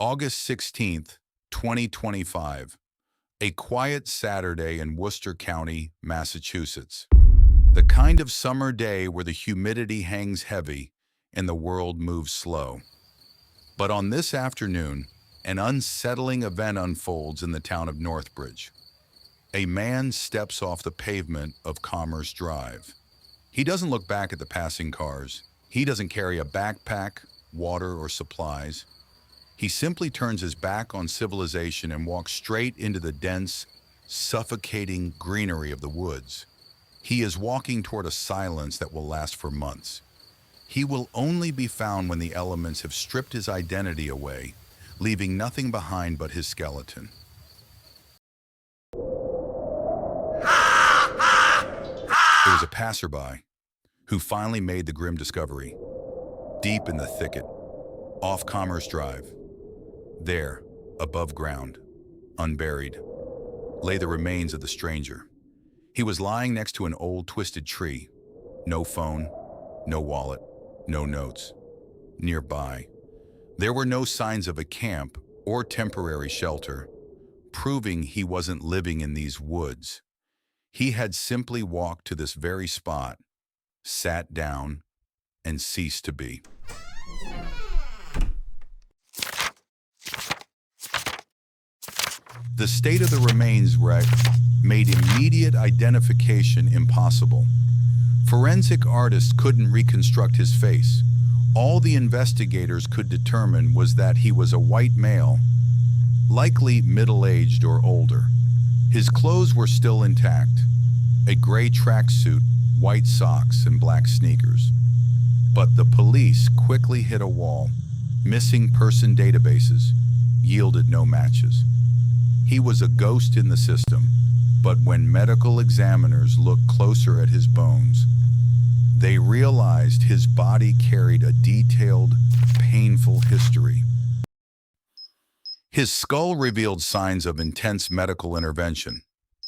August 16th, 2025. A quiet Saturday in Worcester County, Massachusetts. The kind of summer day where the humidity hangs heavy and the world moves slow. But on this afternoon, an unsettling event unfolds in the town of Northbridge. A man steps off the pavement of Commerce Drive. He doesn't look back at the passing cars. He doesn't carry a backpack, water, or supplies. He simply turns his back on civilization and walks straight into the dense, suffocating greenery of the woods. He is walking toward a silence that will last for months. He will only be found when the elements have stripped his identity away, leaving nothing behind but his skeleton. It was a passerby who finally made the grim discovery. Deep in the thicket, off Commerce Drive, there, above ground, unburied, lay the remains of the stranger. He was lying next to an old twisted tree. No phone, no wallet, no notes. Nearby, there were no signs of a camp or temporary shelter, proving he wasn't living in these woods. He had simply walked to this very spot, sat down, and ceased to be. The state of the remains wreck made immediate identification impossible. Forensic artists couldn't reconstruct his face. All the investigators could determine was that he was a white male, likely middle-aged or older. His clothes were still intact, a gray tracksuit, white socks, and black sneakers. But the police quickly hit a wall. Missing person databases yielded no matches. He was a ghost in the system, but when medical examiners looked closer at his bones, they realized his body carried a detailed, painful history. His skull revealed signs of intense medical intervention.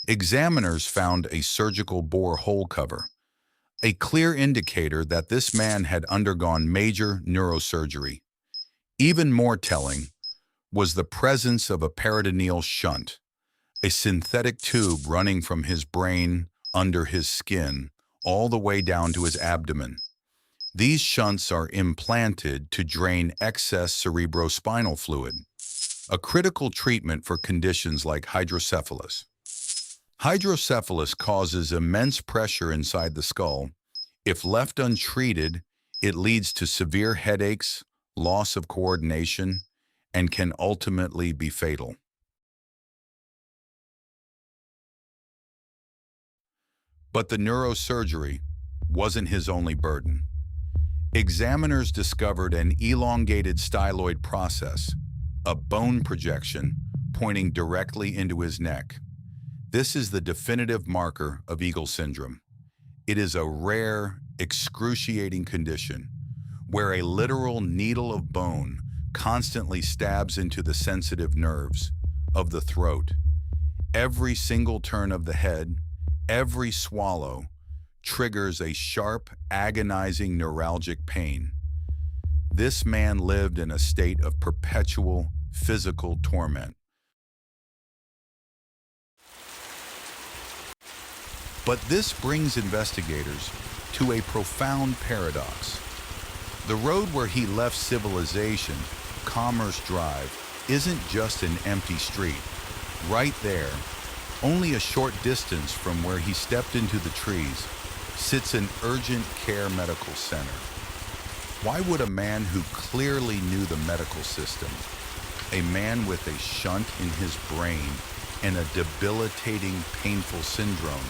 Examiners found a surgical bore hole cover, a clear indicator that this man had undergone major neurosurgery. Even more telling was the presence of a peritoneal shunt, a synthetic tube running from his brain under his skin all the way down to his abdomen. These shunts are implanted to drain excess cerebrospinal fluid, a critical treatment for conditions like hydrocephalus. Hydrocephalus causes immense pressure inside the skull. If left untreated, it leads to severe headaches, loss of coordination, and can ultimately be fatal. But the neurosurgery wasn't his only burden. Examiners discovered an elongated styloid process, a bone projection pointing directly into his neck. This is the definitive marker of Eagle syndrome. It is a rare, excruciating condition where a literal needle of bone constantly stabs into the sensitive nerves of the throat. Every single turn of the head, every swallow, triggers a sharp, agonizing neuralgic pain. This man lived in a state of perpetual physical torment. But this brings investigators to a profound paradox. The road where he left civilization, Commerce Drive, isn't just an empty street. Right there, only a short distance from where he stepped into the trees, sits an urgent care medical center. Why would a man who clearly knew the medical system, a man with a shunt in his brain and a debilitating, painful syndrome,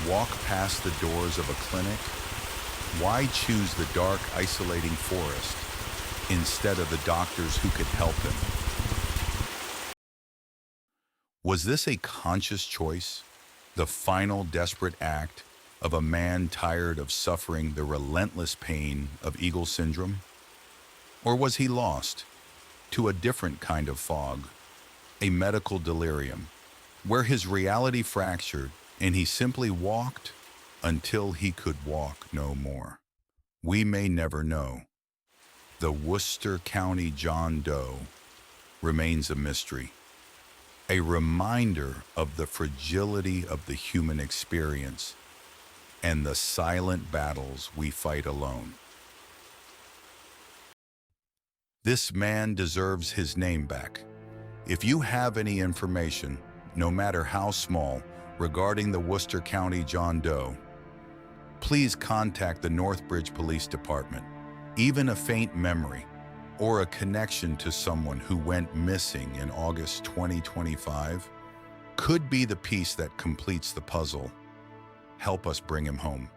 walk past the doors of a clinic? Why choose the dark, isolating forest instead of the doctors who could help him? Was this a conscious choice, the final desperate act of a man tired of suffering the relentless pain of Eagle syndrome? Or was he lost to a different kind of fog, a medical delirium, where his reality fractured and he simply walked until he could walk no more? We may never know. The Worcester County John Doe remains a mystery, a reminder of the fragility of the human experience and the silent battles we fight alone. This man deserves his name back. If you have any information, no matter how small, regarding the Worcester County John Doe, please contact the Northbridge Police Department. Even a faint memory or a connection to someone who went missing in August 2025 could be the piece that completes the puzzle. Help us bring him home.